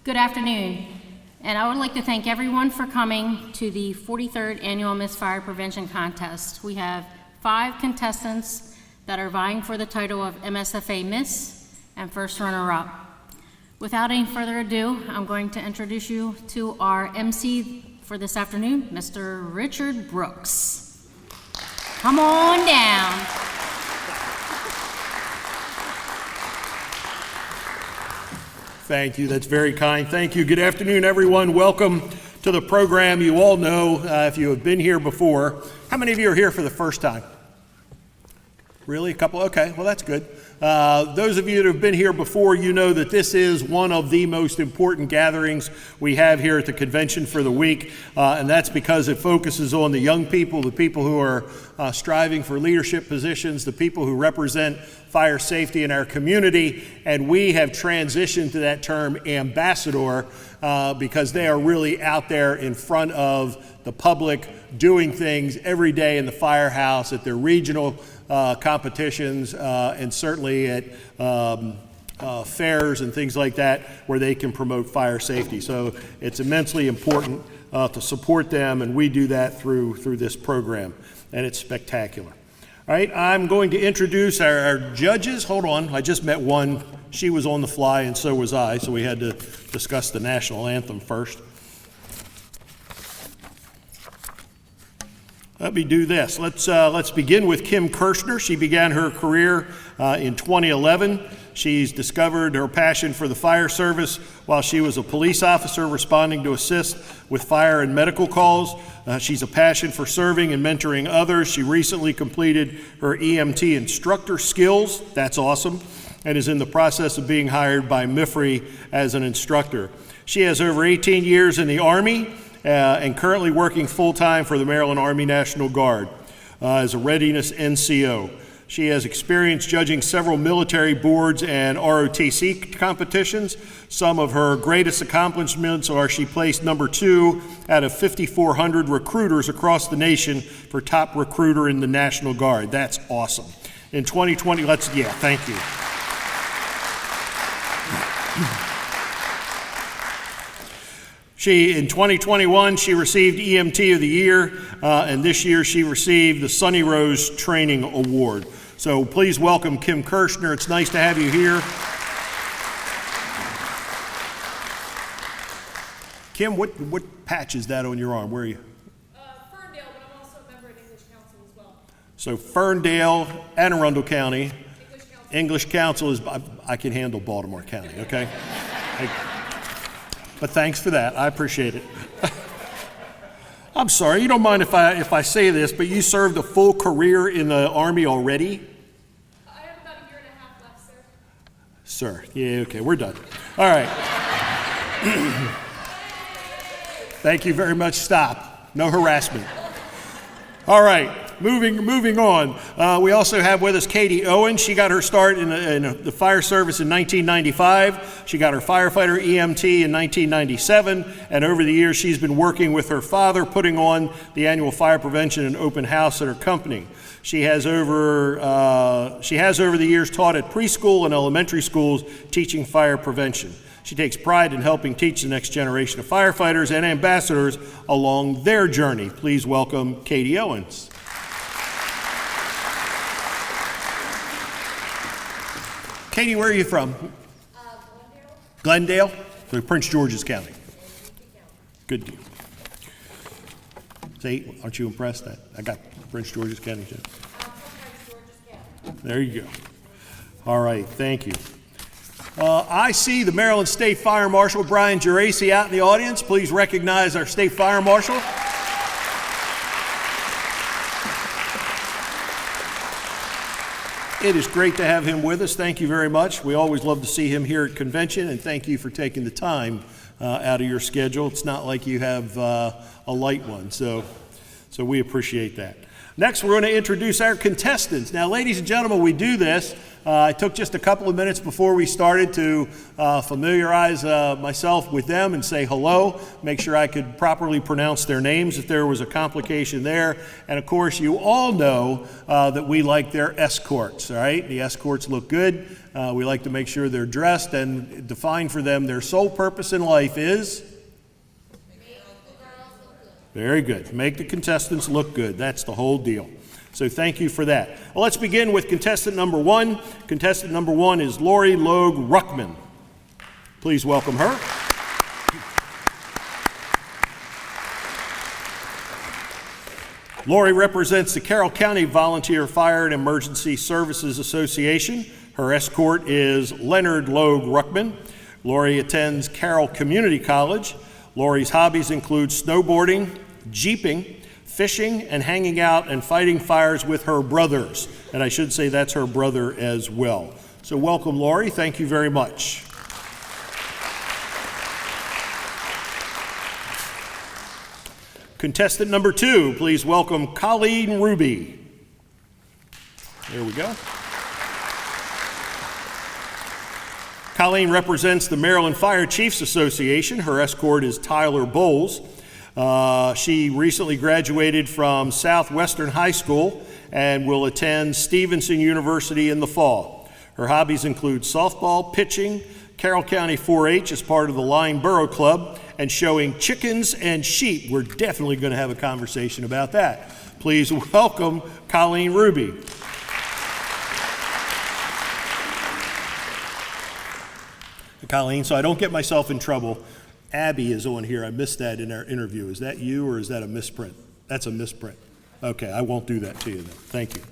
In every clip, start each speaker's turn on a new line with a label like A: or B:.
A: Good afternoon, and I would like to thank everyone for coming to the 43rd Annual Miss Fire Prevention Contest. We have 5 contestants that are vying for the title of MSFA Miss and first runner-up. Without any further ado, I'm going to introduce you to our MC for this afternoon, Mr. Richard Brooks. Come on down.
B: Thank you. That's very kind. Thank you. Good afternoon, everyone. Welcome to the program. You all know, if you have been here before, how many of you are here for the first time? Really? A couple? Okay. Well, that's good. Those of you that have been here before, you know that this is one of the most important gatherings we have here at the convention for the week, and that's because it focuses on the young people, the people who are striving for leadership positions, the people who represent fire safety in our community, and we have transitioned to that term ambassador because they are really out there in front of the public doing things every day in the firehouse at their regional competitions and certainly at fairs and things like that where they can promote fire safety. So it's immensely important to support them, and we do that through this program, and it's spectacular. All right, I'm going to introduce our judges. Hold on, I just met one. She was on the fly and so was I, so we had to discuss the national anthem first. Let me do this. Let's begin with Kim Kirshner. She began her career in 2011. She's discovered her passion for the fire service while she was a police officer responding to assist with fire and medical calls. She's a passion for serving and mentoring others. She recently completed her EMT instructor skills. That's awesome. And is in the process of being hired by MSFA as an instructor. She has over 18 years in the Army and currently working full-time for the Maryland Army National Guard as a readiness NCO. She has experience judging several military boards and ROTC competitions. Some of her greatest accomplishments are she placed number 2 out of 5,400 recruiters across the nation for top recruiter in the National Guard. That's awesome. In 2020, thank you. In 2021, she received EMT of the Year, and this year she received the Sunny Rose Training Award. So please welcome Kim Kirshner. It's nice to have you here. Kim, what patch is that on your arm? Where are you?
C: Ferndale, but I'm also a member of English Council as well.
B: So Ferndale, Anne Arundel County. English Council is, I can handle Baltimore County, okay? But thanks for that. I appreciate it. I'm sorry, you don't mind if I say this, but you served a full career in the Army already?
C: I have about a year and a half left, sir.
B: Sir, yeah, okay, we're done. All right. Thank you very much. Stop. No harassment. All right. Moving on. We also have with us Katie Owen. She got her start in the fire service in 1995. She got her firefighter EMT in 1997, and over the years she's been working with her father, putting on the annual fire prevention and open house at her company. She has over the years taught at preschool and elementary schools teaching fire prevention. She takes pride in helping teach the next generation of firefighters and ambassadors along their journey. Please welcome Katie Owens. Katie, where are you from? Glendale? So Prince George's County. Good deal. See, aren't you impressed that I got Prince George's County too? There you go. All right, thank you. I see the Maryland State Fire Marshal, Brian Geraci, out in the audience. Please recognize our State Fire Marshal. It is great to have him with us. Thank you very much. We always love to see him here at convention, and thank you for taking the time out of your schedule. It's not like you have a light one, so we appreciate that. Next, we're going to introduce our contestants. Now, ladies and gentlemen, we do this. I took just a couple of minutes before we started to familiarize myself with them and say hello, make sure I could properly pronounce their names if there was a complication there. And of course, you all know that we like their escorts, all right? The escorts look good. We like to make sure they're dressed and define for them their sole purpose in life is? Very good. Make the contestants look good. That's the whole deal. So thank you for that. Well, let's begin with contestant number one. Contestant number one is Lori Logue Ruckman. Please welcome her. Lori represents the Carroll County Volunteer Fire and Emergency Services Association. Her escort is Leonard Logue Ruckman. Lori attends Carroll Community College. Lori's hobbies include snowboarding, jeeping, fishing, and hanging out and fighting fires with her brothers. And I should say that's her brother as well. So welcome, Lori. Thank you very much. Contestant number two, please welcome Colleen Ruby. There we go. Colleen represents the Maryland Fire Chiefs Association. Her escort is Tyler Bowles. She recently graduated from Southwestern High School and will attend Stevenson University in the fall. Her hobbies include softball, pitching, Carroll County 4-H as part of the Line Borough Club, and showing chickens and sheep. We're definitely going to have a conversation about that. Please welcome Colleen Ruby. Colleen, so I don't get myself in trouble, Abby is on here. I missed that in our interview. Is that you or is that a misprint? That's a misprint. Okay, I won't do that to you then. Thank you.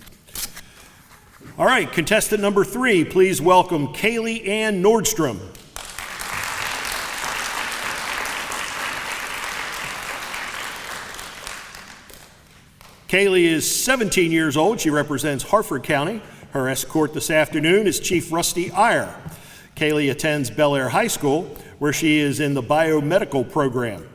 B: All right, contestant number three, please welcome Kaylee Ann Nordstrom. Kaylee is 17 years old. She represents Harford County. Her escort this afternoon is Chief Rusty Iyer. Kaylee attends Bel Air High School, where she is in the biomedical program.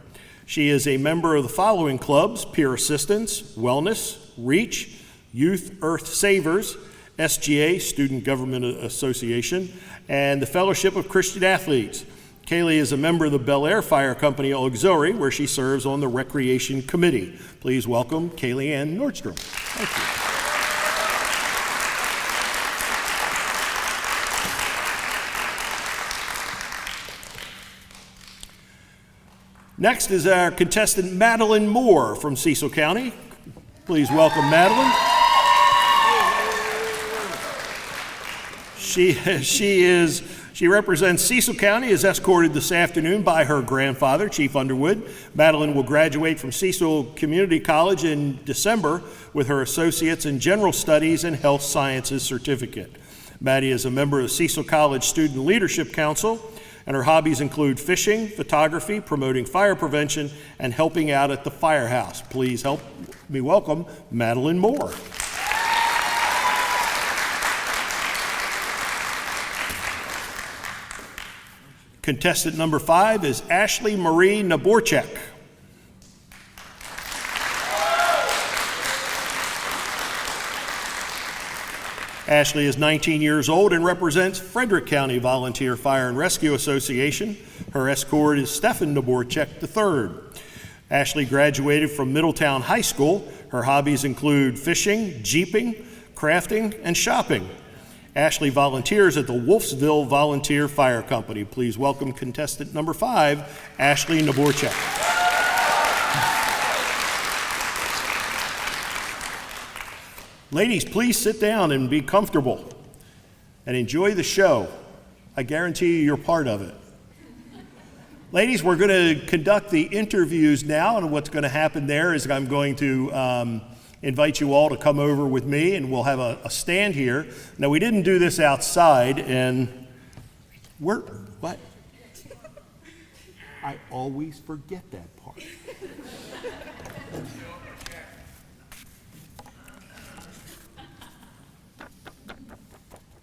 B: She is a member of the following clubs: Peer Assistance, Wellness, REACH, Youth Earth Savers, SGA, Student Government Association, and the Fellowship of Christian Athletes. Kaylee is a member of the Bel Air Fire Company Auxiliary, where she serves on the Recreation Committee. Please welcome Kaylee Ann Nordstrom. Thank you. Next is our contestant Madeline Moore from Cecil County. Please welcome Madeline. She represents Cecil County, is escorted this afternoon by her grandfather, Chief Underwood. Madeline will graduate from Cecil Community College in December with her Associates in General Studies and Health Sciences certificate. Maddie is a member of Cecil College Student Leadership Council, and her hobbies include fishing, photography, promoting fire prevention, and helping out at the firehouse. Please help me welcome Madeline Moore. Contestant number 5 is Ashley Marie Naborchek. Ashley is 19 years old and represents Frederick County Volunteer Fire and Rescue Association. Her escort is Stefan Naborchek III. Ashley graduated from Middletown High School. Her hobbies include fishing, jeeping, crafting, and shopping. Ashley volunteers at the Wolfsville Volunteer Fire Company. Please welcome contestant number 5, Ashley Naborchek. Ladies, please sit down and be comfortable and enjoy the show. I guarantee you're part of it. Ladies, we're going to conduct the interviews now, and what's going to happen there is I'm going to invite you all to come over with me, and we'll have a stand here. Now, we didn't do this outside, and what? I always forget that part.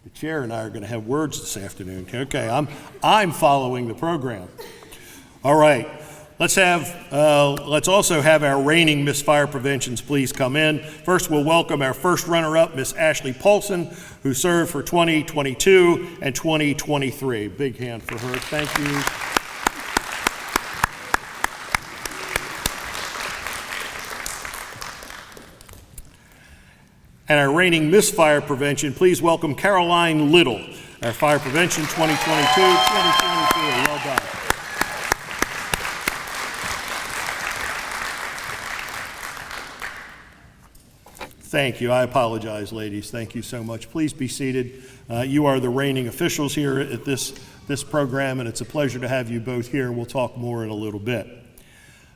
B: The chair and I are going to have words this afternoon. Okay, I'm following the program. All right. let's also have our reigning Miss Fire Preventions please come in. First, we'll welcome our first runner-up, Miss Ashley Paulson, who served for 2022 and 2023. Big hand for her. Thank you. And our reigning Miss Fire Prevention, please welcome Caroline Little, our Fire Prevention 2022-2023. Well done. Thank you. I apologize, ladies. Thank you so much. Please be seated. You are the reigning officials here at this program, and it's a pleasure to have you both here. We'll talk more in a little bit.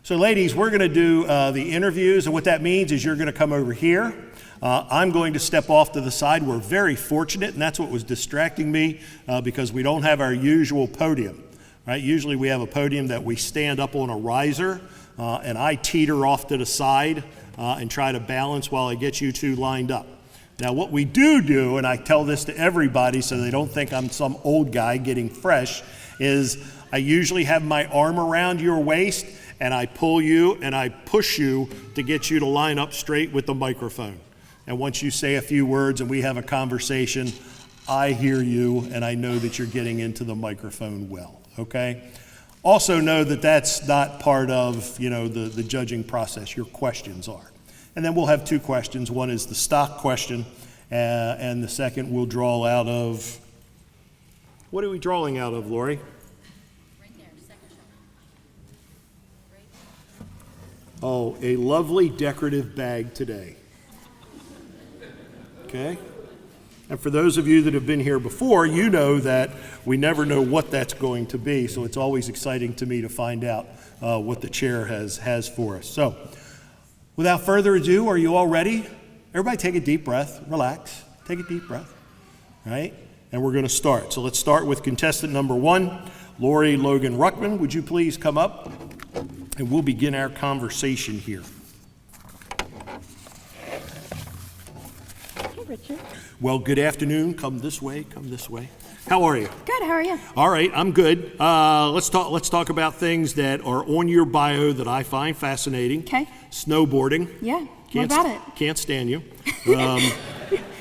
B: So, ladies, we're going to do the interviews, and what that means is you're going to come over here. I'm going to step off to the side. We're very fortunate, and that's what was distracting me because we don't have our usual podium. Right? Usually we have a podium that we stand up on a riser, and I teeter off to the side and try to balance while I get you two lined up. Now, what we do, and I tell this to everybody so they don't think I'm some old guy getting fresh, is I usually have my arm around your waist, and I pull you and I push you to get you to line up straight with the microphone. And once you say a few words and we have a conversation, I hear you and I know that you're getting into the microphone well, okay? Also know that that's not part of, the judging process. Your questions are. And then we'll have two questions. One is the stock question, and the second we'll draw out of, what are we drawing out of, Lori?
A: Right there, second shot. Right.
B: Oh, a lovely decorative bag today. Okay? And for those of you that have been here before, you know that we never know what that's going to be, so it's always exciting to me to find out what the chair has for us. So, without further ado, are you all ready? Everybody take a deep breath, relax, take a deep breath, right? And we're going to start. So let's start with contestant number 1, Lori Logan Ruckman. Would you please come up? And we'll begin our conversation here.
D: Richard.
B: Well, good afternoon. Come this way. How are you?
D: Good, how are you?
B: All right, I'm good. Let's talk about things that are on your bio that I find fascinating.
D: Okay.
B: Snowboarding.
D: Yeah, what about it?
B: Can't stand you.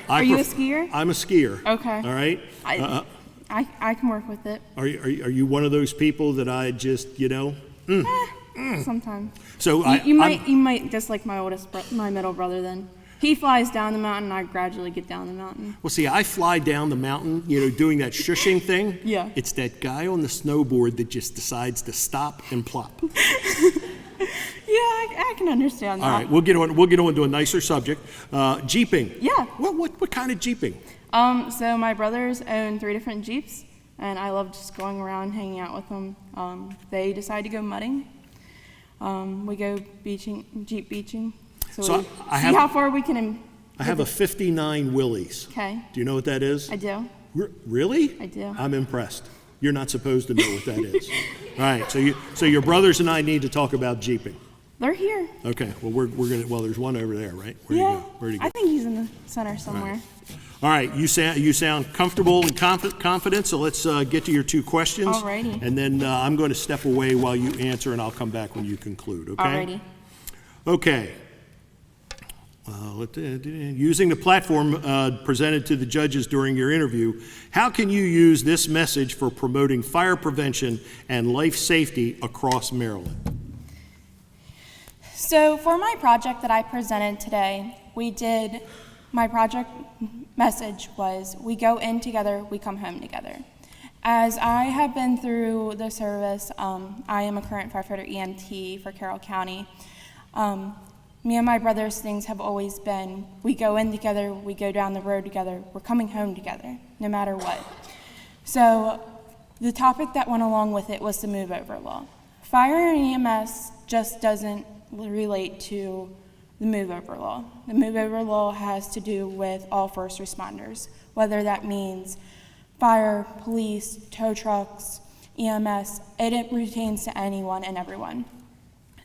D: Are you a skier?
B: I'm a skier.
D: Okay.
B: All right.
D: I can work with it.
B: Are you one of those people that I just,
D: Sometimes.
B: So
D: you might dislike my middle brother then. He flies down the mountain, and I gradually get down the mountain.
B: Well, see, I fly down the mountain, doing that shushing thing.
D: Yeah.
B: It's that guy on the snowboard that just decides to stop and plop.
D: Yeah, I can understand that.
B: All right, we'll get on to a nicer subject. Jeeping.
D: Yeah.
B: What kind of Jeeping?
D: So my brothers own 3 different Jeeps, and I love just going around, hanging out with them. They decide to go mudding. We go Jeep beaching. So we see how far we can.
B: I have a 59 Willys.
D: Okay.
B: Do you know what that is?
D: I do.
B: Really?
D: I do.
B: I'm impressed. You're not supposed to know what that is. All right. So your brothers and I need to talk about Jeeping.
D: They're here.
B: Okay. Well, we're gonna. Well, there's one over there, right? Where'd he go?
D: I think he's in the center somewhere.
B: All right. You sound comfortable and confident. So let's get to your 2 questions.
D: Alrighty.
B: And then I'm going to step away while you answer, and I'll come back when you conclude. Okay.
D: Alrighty.
B: Okay. Using the platform presented to the judges during your interview, how can you use this message for promoting fire prevention and life safety across Maryland?
D: So for my project that I presented today, my project message was, we go in together, we come home together. As I have been through the service, I am a current firefighter EMT for Carroll County. Me and my brother's things have always been, we go in together, we go down the road together, we're coming home together, no matter what. So the topic that went along with it was the move-over law. Fire and EMS just doesn't relate to the move-over law. The move-over law has to do with all first responders, whether that means fire, police, tow trucks, EMS, it pertains to anyone and everyone.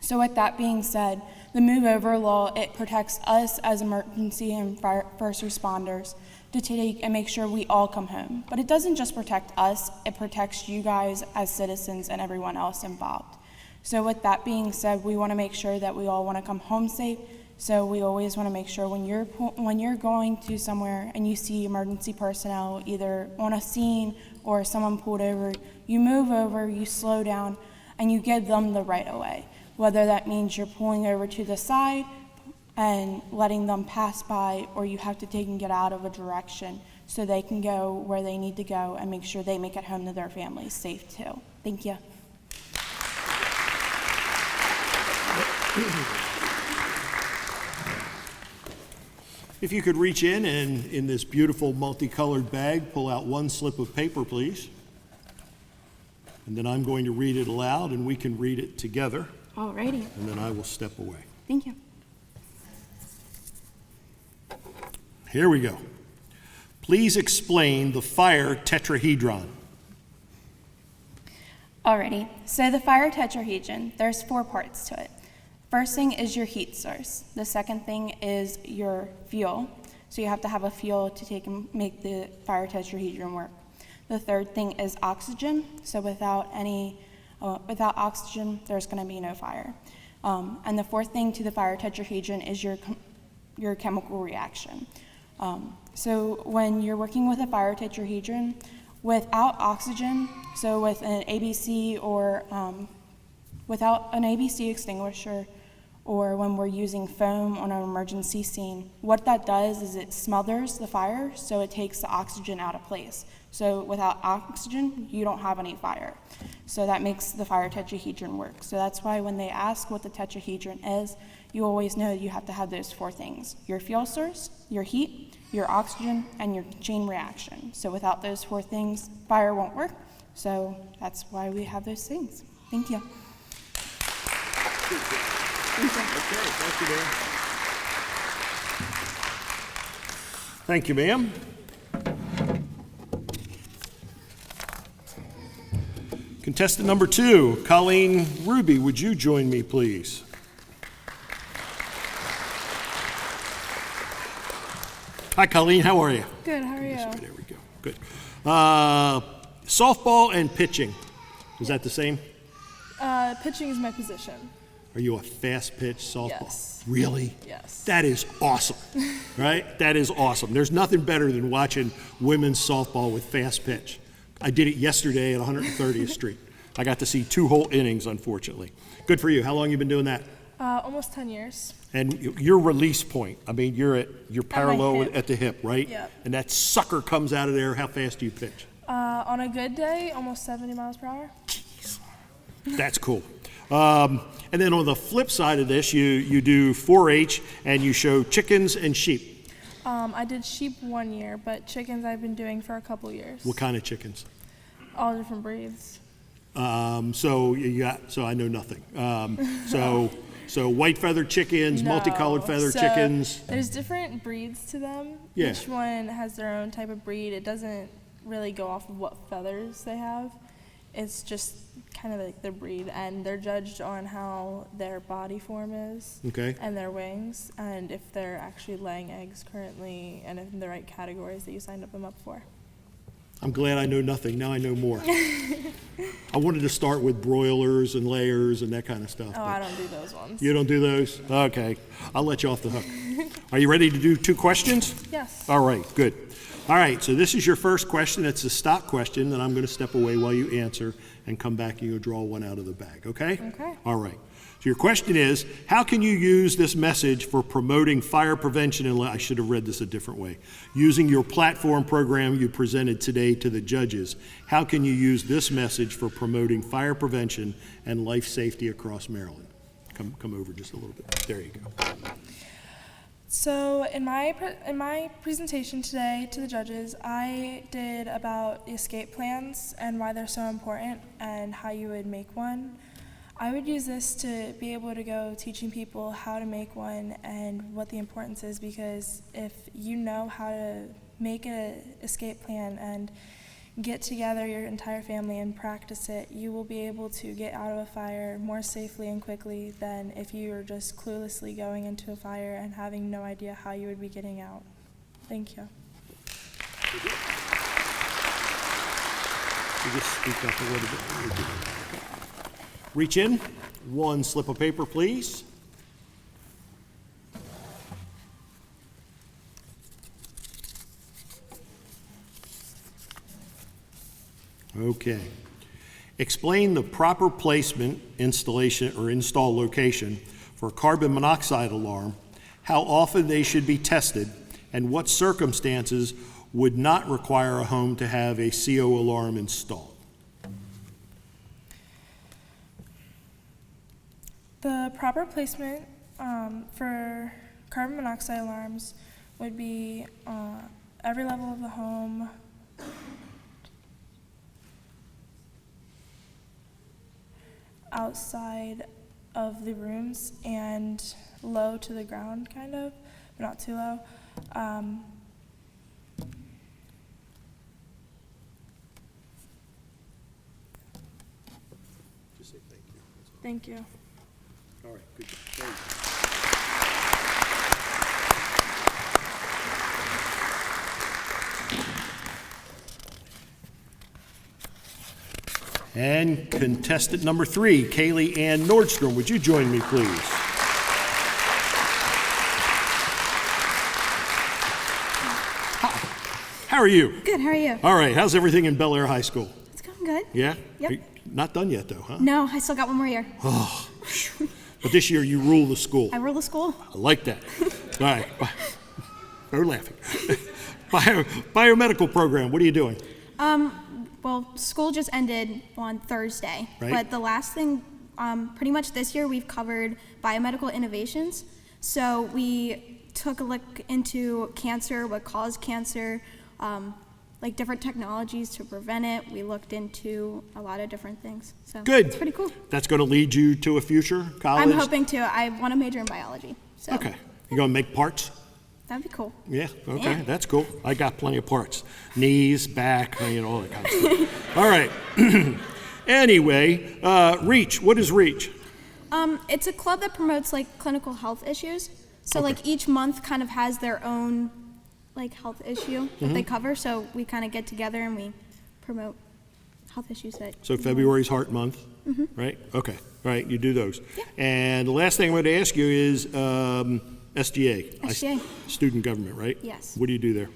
D: So with that being said, the move-over law, it protects us as emergency and first responders to take and make sure we all come home. But it doesn't just protect us, it protects you guys as citizens and everyone else involved. So with that being said, we want to make sure that we all want to come home safe. So we always want to make sure when you're going to somewhere and you see emergency personnel either on a scene or someone pulled over, you move over, you slow down, and you give them the right of way. Whether that means you're pulling over to the side and letting them pass by, or you have to take and get out of a direction so they can go where they need to go and make sure they make it home to their families safe too. Thank you.
B: If you could reach in and, in this beautiful multicolored bag, pull out one slip of paper, please. And then I'm going to read it aloud, and we can read it together,
D: Alrighty.
B: and then I will step away.
D: Thank you.
B: Here we go. Please explain the fire tetrahedron.
D: Alrighty, so the fire tetrahedron, there's 4 parts to it. First thing is your heat source. The second thing is your fuel. So you have to have a fuel to take and make the fire tetrahedron work. The third thing is oxygen. So without oxygen, there's going to be no fire. And the fourth thing to the fire tetrahedron is your chemical reaction. So when you're working with a fire tetrahedron, without oxygen, so with an ABC or without an ABC extinguisher, or when we're using foam on an emergency scene, what that does is it smothers the fire, so it takes the oxygen out of place. So without oxygen, you don't have any fire. So that makes the fire tetrahedron work. So that's why when they ask what the tetrahedron is, you always know you have to have those 4 things: your fuel source, your heat, your oxygen, and your chain reaction. So without those 4 things, fire won't work. So that's why we have those things. Thank you.
B: Okay, thank you, ma'am. Thank you, ma'am. Contestant number 2, Colleen Ruby, would you join me, please? Hi, Colleen, how are you?
C: Good, how are you?
B: There we go, good. Softball and pitching, is that the same?
C: Pitching is my position.
B: Are you a fast pitch softball?
C: Yes.
B: Really?
C: Yes.
B: That is awesome, right? That is awesome. There's nothing better than watching women's softball with fast pitch. I did it yesterday at 130th Street. I got to see 2 whole innings, unfortunately. Good for you. How long you been doing that?
C: Almost 10 years.
B: And your release point, I mean, you're parallel
C: hip.
B: at the hip, right?
C: Yep.
B: And that sucker comes out of there. How fast do you pitch?
C: On a good day, almost 70 miles per hour.
B: That's cool. And then on the flip side of this, you do 4-H and you show chickens and sheep.
C: I did sheep 1 year, but chickens I've been doing for a couple years.
B: What kind of chickens?
C: All different breeds.
B: So I know nothing. So white feathered chickens,
C: No.
B: multicolored feathered
C: So
B: chickens.
C: There's different breeds to them.
B: Yeah.
C: Each one has their own type of breed. It doesn't really go off of what feathers they have. It's just kind of like their breed, and they're judged on how their body form is.
B: Okay.
C: And their wings, and if they're actually laying eggs currently, and in the right categories that you signed them up for.
B: I'm glad I know nothing. Now I know more. I wanted to start with broilers and layers and that kind of stuff.
C: Oh,
B: but
C: I don't do those ones.
B: You don't do those? Okay. I'll let you off the hook. Are you ready to do 2 questions?
C: Yes.
B: All right, good. All right, so this is your first question. It's a stock question, and I'm going to step away while you answer and come back and you'll draw one out of the bag, okay?
C: Okay.
B: All right. So your question is, how can you use this message for promoting fire prevention and I should have read this a different way. Using your platform program you presented today to the judges, how can you use this message for promoting fire prevention and life safety across Maryland? Come over just a little bit. There you go.
C: So in my presentation today to the judges, I did about the escape plans and why they're so important and how you would make one. I would use this to be able to go teaching people how to make one and what the importance is, because if you know how to make an escape plan and get together your entire family and practice it, you will be able to get out of a fire more safely and quickly than if you were just cluelessly going into a fire and having no idea how you would be getting out. Thank you.
B: You just speak up a little bit. Reach in, One slip of paper, please. Okay. Explain the proper placement, installation, or install location for a carbon monoxide alarm, how often they should be tested, and what circumstances would not require a home to have a CO alarm installed.
C: The proper placement for carbon monoxide alarms would be every level of the home, outside of the rooms, and low to the ground, kind of, but not too low.
B: Just say thank you.
C: Thank you.
B: All right, good job. There you go. And contestant number 3, Kaylee Ann Nordstrom. Would you join me, please? Hi. How are you?
E: Good, how are you?
B: All right, how's everything in Bel Air High School?
E: It's going good.
B: Yeah?
E: Yep.
B: Are you not done yet, though, huh?
E: No, I still got one more year.
B: But this year you rule the school.
E: I rule the school.
B: I like that. All right. No laughing. Biomedical program, what are you doing?
E: Well, school just ended on Thursday.
B: Right.
E: But the last thing, pretty much this year, we've covered biomedical innovations. So we took a look into cancer, what caused cancer, like different technologies to prevent it. We looked into a lot of different things. So
B: Good.
E: It's pretty cool.
B: That's going to lead you to a future college?
E: I'm hoping to. I want to major in biology. So
B: Okay. You going to make parts?
E: that'd be cool.
B: Yeah, okay,
E: Yeah.
B: that's cool. I got plenty of parts. Knees, back, all that kind of stuff. All right. Anyway, REACH, what is REACH?
E: It's a club that promotes like clinical health issues. So
B: Okay.
E: like each month kind of has their own like health issue that
B: Mm-hmm.
E: they cover. So we kind of get together and we promote health issues that.
B: So February's Heart Month, right? Okay, all right, you do those. And the last thing I want to ask you is SGA.
E: SGA.
B: Student government, right?
E: Yes.
B: What do you do there?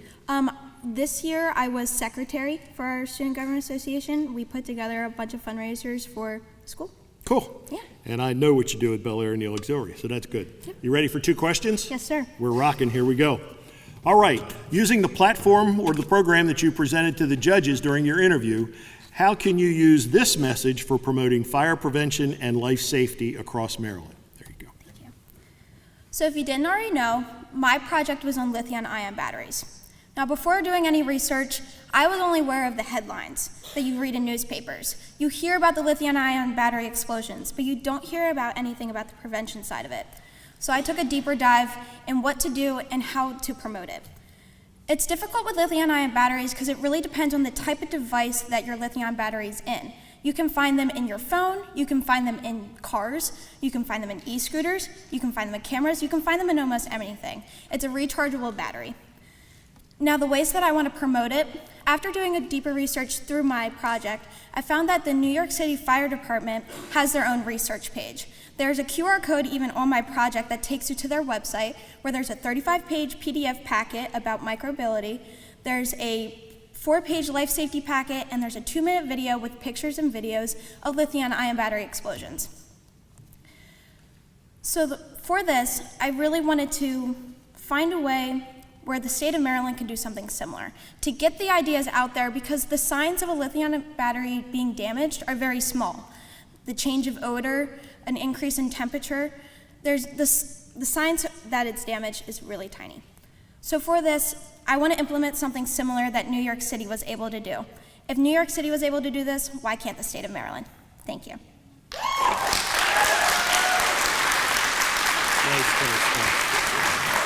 E: This year I was secretary for our Student Government Association. We put together a bunch of fundraisers for school.
B: Cool.
E: Yeah.
B: And I know what you do at Bel Air and the Auxiliary, so that's good. You ready for 2 questions?
E: Yes, sir.
B: We're rocking, here we go. All right, using the platform or the program that you presented to the judges during your interview, how can you use this message for promoting fire prevention and life safety across Maryland? There you go.
E: So if you didn't already know, my project was on lithium-ion batteries. Now, before doing any research, I was only aware of the headlines that you read in newspapers. You hear about the lithium-ion battery explosions, but you don't hear about anything about the prevention side of it. So I took a deeper dive in what to do and how to promote it. It's difficult with lithium-ion batteries because it really depends on the type of device that your lithium battery is in. You can find them in your phone, you can find them in cars, you can find them in e-scooters, you can find them in cameras, you can find them in almost anything. It's a rechargeable battery. Now, the ways that I want to promote it, after doing a deeper research through my project, I found that the New York City Fire Department has their own research page. There's a QR code even on my project that takes you to their website, where there's a 35-page PDF packet about micromobility, there's a 4-page life safety packet, and there's a 2-minute video with pictures and videos of lithium-ion battery explosions. So for this, I really wanted to find a way where the state of Maryland can do something similar, to get the ideas out there, because the signs of a lithium battery being damaged are very small. The change of odor, an increase in temperature, the signs that it's damaged is really tiny. So for this, I want to implement something similar that New York City was able to do. If New York City was able to do this, why can't the state of Maryland? Thank you.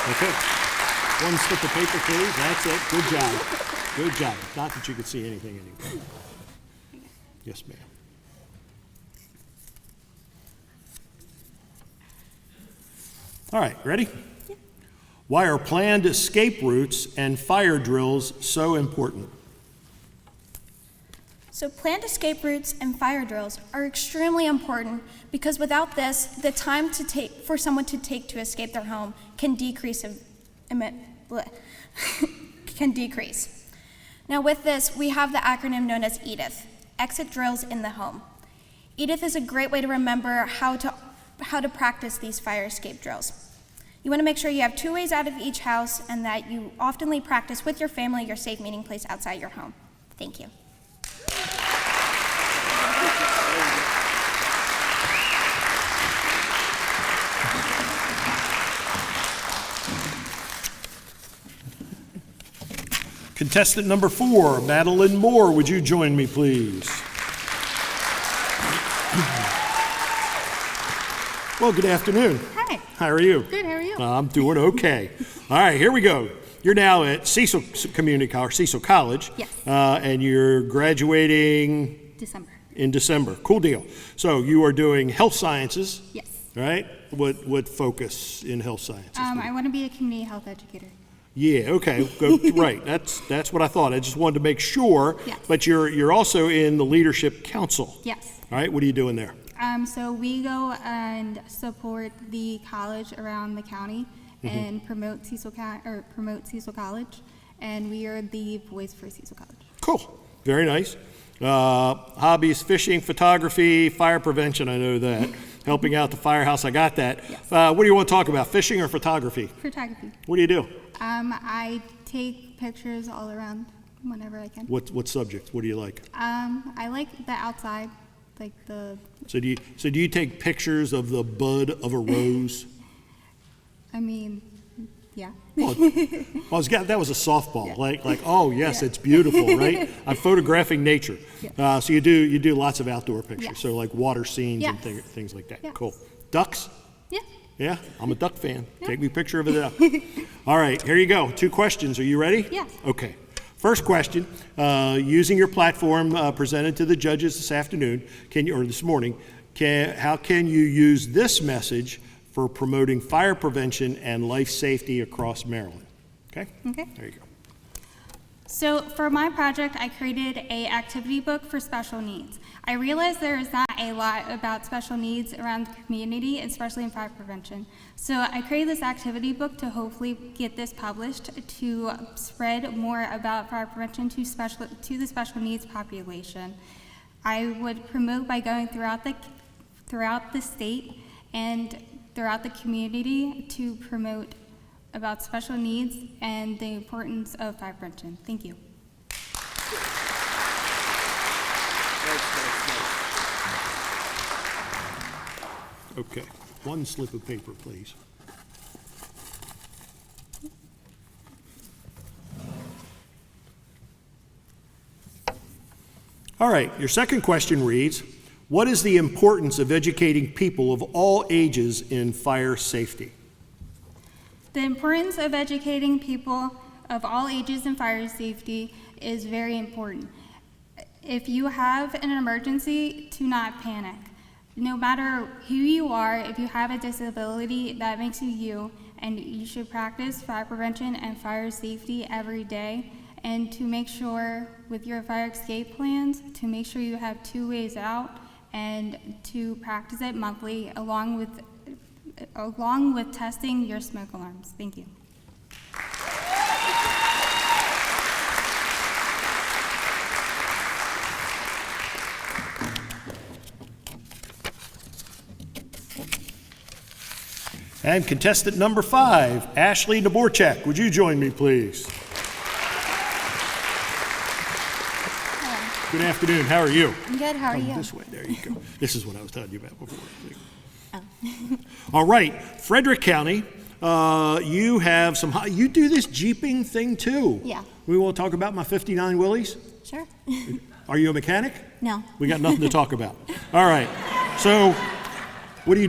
B: Okay. One slip of paper, please. That's it. Good job. Good job. Not that you could see anything anymore. Yes, ma'am. All right, ready?
E: Yeah.
B: Why are planned escape routes and fire drills so important?
E: So planned escape routes and fire drills are extremely important because without this, the time for someone to escape their home can decrease. Can decrease. Now with this, we have the acronym known as EDITH, Exit Drills in the Home. EDITH is a great way to remember how to practice these fire escape drills. You want to make sure you have 2 ways out of each house and that you oftenly practice with your family your safe meeting place outside your home. Thank you.
B: Contestant number 4, Madeline Moore, would you join me, please? Well, good afternoon.
F: Hi.
B: How are you?
F: Good, how are you?
B: I'm doing okay. All right, here we go. You're now at Cecil Community College, Cecil College.
F: Yes.
B: And you're graduating
F: December.
B: in December. Cool deal. So you are doing health sciences,
F: Yes.
B: right? What focus in health sciences?
F: I want to be a community health educator.
B: Yeah, okay, right. That's what I thought. I just wanted to make sure.
F: Yes.
B: But you're also in the Leadership Council.
F: Yes.
B: All right, what are you doing there?
F: So we go and support the college around the county and promote Cecil College, and we are the voice for Cecil College.
B: Cool, very nice. Hobbies, fishing, photography, fire prevention, I know that. Helping out the firehouse, I got that.
F: Yes.
B: What do you want to talk about, fishing or photography?
F: Photography.
B: What do you do?
F: I take pictures all around whenever I can.
B: What subjects? What do you like?
F: I like the outside, like the.
B: So do you take pictures of the bud of a rose?
F: I mean, yeah.
B: Well, that was a softball. Yeah. Like, oh yes, it's beautiful, right? I'm photographing nature. Yeah. So you do lots of outdoor pictures.
F: Yes.
B: So like water scenes and
F: Yes.
B: things like that.
F: Yes.
B: Cool. Ducks?
F: Yeah.
B: Yeah, I'm a duck fan. Yeah. Take me a picture of a duck. All right, here you go. 2 questions. Are you ready?
F: Yes.
B: Okay. First question, using your platform presented to the judges this afternoon, this morning, how can you use this message for promoting fire prevention and life safety across Maryland? Okay?
F: Okay.
B: There you go.
F: So for my project, I created a activity book for special needs. I realized there is not a lot about special needs around the community, especially in fire prevention. So I created this activity book to hopefully get this published to spread more about fire prevention to the special needs population. I would promote by going throughout the state and throughout the community to promote about special needs and the importance of fire prevention. Thank you.
B: Okay, 1 slip of paper, please. All right, your second question reads, what is the importance of educating people of all ages in fire safety?
F: The importance of educating people of all ages in fire safety is very important. If you have an emergency, to not panic. No matter who you are, if you have a disability, that makes you you, and you should practice fire prevention and fire safety every day. And to make sure with your fire escape plans, to make sure you have 2 ways out and to practice it monthly along with testing your smoke alarms. Thank you.
B: And contestant number 5, Ashley Naborchak, would you join me, please? Good afternoon, how are you?
G: I'm good, how are you?
B: This way, there you go. This is what I was telling you about before. All right, Frederick County, you have you do this Jeeping thing too.
G: Yeah.
B: We want to talk about my 59 Willys?
G: Sure.
B: Are you a mechanic?
G: No.
B: We got nothing to talk about. All right, so what do you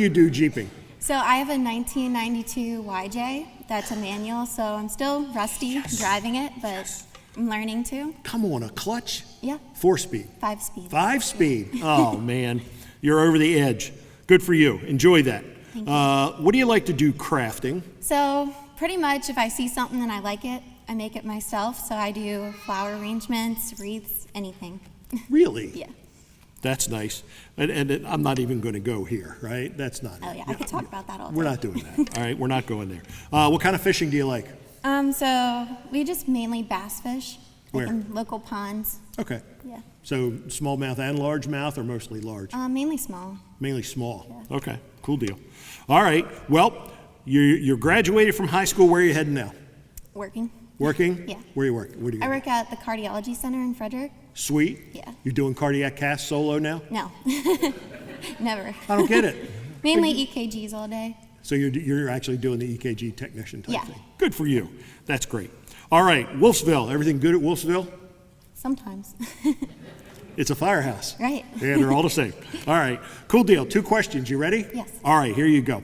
B: do Jeeping?
G: So I have a 1992 YJ. That's a manual, so I'm still rusty driving it, but I'm learning to.
B: Come on, a clutch?
G: Yeah.
B: 4-speed.
G: 5-speed.
B: 5-speed. Oh, man. You're over the edge. Good for you. Enjoy that.
G: Thank you.
B: What do you like to do crafting?
G: So pretty much if I see something and I like it, I make it myself. So I do flower arrangements, wreaths, anything.
B: Really?
G: Yeah.
B: That's nice. And I'm not even going to go here, right? That's not
G: Oh,
B: it.
G: yeah, I could talk about that all day.
B: We're not doing that. All right, we're not going there. What kind of fishing do you like?
G: So we just mainly bass fish, like
B: Where?
G: in local ponds.
B: Okay.
G: Yeah.
B: So smallmouth and largemouth, or mostly large?
G: Mainly small.
B: Mainly small.
G: Yeah.
B: Okay, cool deal. All right, well, you're graduated from high school. Where are you heading now?
G: Working.
B: Working?
G: Yeah.
B: Where are you working? What do you
G: I
B: do?
G: work at the cardiology center in Frederick.
B: Sweet?
G: Yeah.
B: You're doing cardiac cath solo now?
G: No, never.
B: I don't get it.
G: Mainly EKGs all day.
B: So you're actually doing the EKG technician type
G: Yeah.
B: thing. Good for you. That's great. All right, Wolfsville. Everything good at Wolfsville?
G: Sometimes.
B: It's a firehouse.
G: Right.
B: Yeah, they're all the same. All right, cool deal. 2 questions. You ready?
G: Yes.
B: All right, here you go.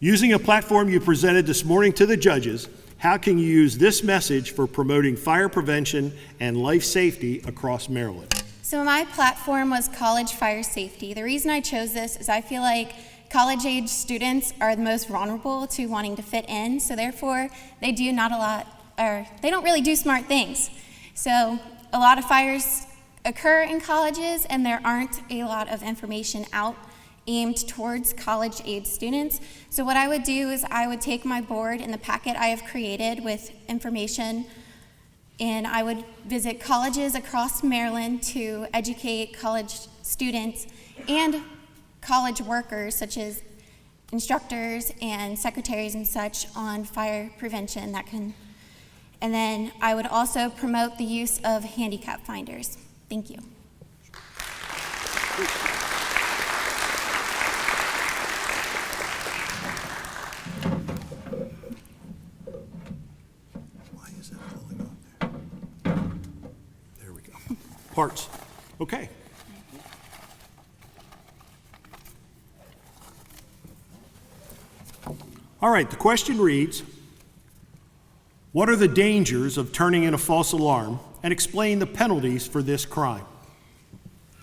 B: Using a platform you presented this morning to the judges, how can you use this message for promoting fire prevention and life safety across Maryland?
G: So my platform was college fire safety. The reason I chose this is I feel like college-age students are the most vulnerable to wanting to fit in, so therefore they don't really do smart things. So a lot of fires occur in colleges, and there aren't a lot of information out aimed towards college-age students. So what I would do is I would take my board and the packet I have created with information, and I would visit colleges across Maryland to educate college students and college workers, such as instructors and secretaries and such, on fire prevention and then I would also promote the use of handicap finders. Thank you.
B: Why is that falling off there? There we go. Parts. Okay. All right, the question reads, what are the dangers of turning in a false alarm, and explain the penalties for this crime?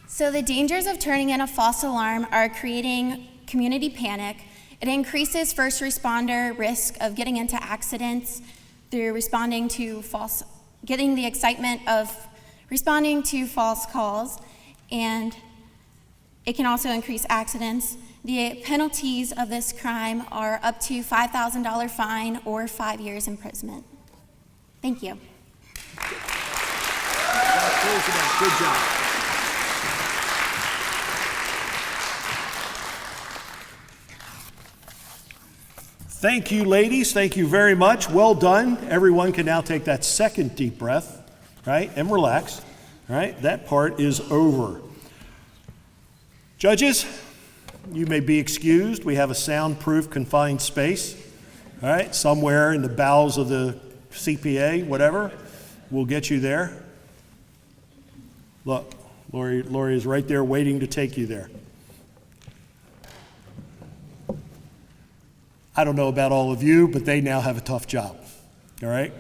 G: So the dangers of turning in a false alarm are creating community panic. It increases first responder risk of getting into accidents through getting the excitement of responding to false calls, and it can also increase accidents. The penalties of this crime are up to $5,000 fine or 5 years imprisonment. Thank you.
B: Good job. Thank you, ladies. Thank you very much. Well done. Everyone can now take that second deep breath, right, and relax. All right, that part is over. Judges, you may be excused. We have a soundproof confined space, all right, somewhere in the bowels of the CPA, whatever. We'll get you there. Look, Lori is right there waiting to take you there. I don't know about all of you, but they now have a tough job, all right?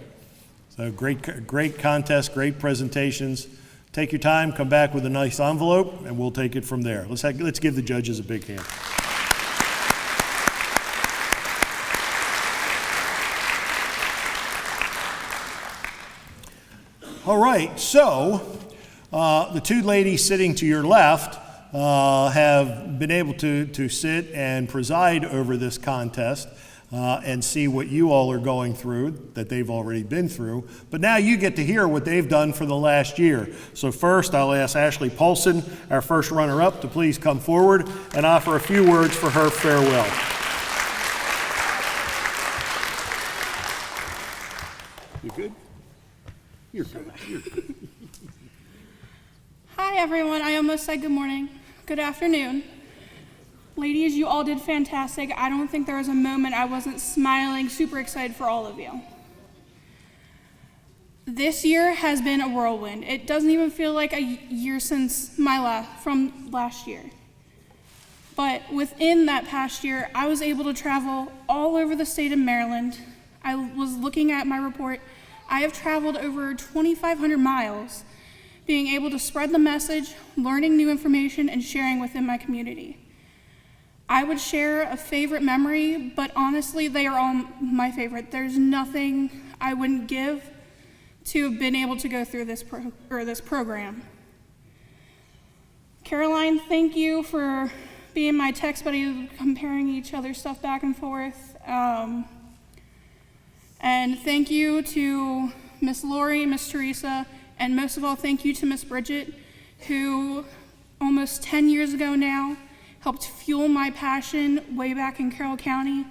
B: So great contest, great presentations. Take your time, come back with a nice envelope, and we'll take it from there. Let's give the judges a big hand. All right, so the two ladies sitting to your left have been able to sit and preside over this contest and see what you all are going through that they've already been through. But now you get to hear what they've done for the last year. So first, I'll ask Ashley Paulson, our first runner-up, to please come forward and offer a few words for her farewell. You good? You're good. You're good.
H: Hi, everyone. I almost said good morning. Good afternoon. Ladies, you all did fantastic. I don't think there was a moment I wasn't smiling, super excited for all of you. This year has been a whirlwind. It doesn't even feel like a year since from last year. But within that past year, I was able to travel all over the state of Maryland. I was looking at my report. I have traveled over 2,500 miles, being able to spread the message, learning new information, and sharing within my community. I would share a favorite memory, but honestly, they are all my favorite. There's nothing I wouldn't give to have been able to go through this program. Caroline, thank you for being my text buddy, comparing each other's stuff back and forth. And thank you to Miss Lori, Miss Teresa, and most of all, thank you to Miss Bridget, who almost 10 years ago now helped fuel my passion way back in Carroll County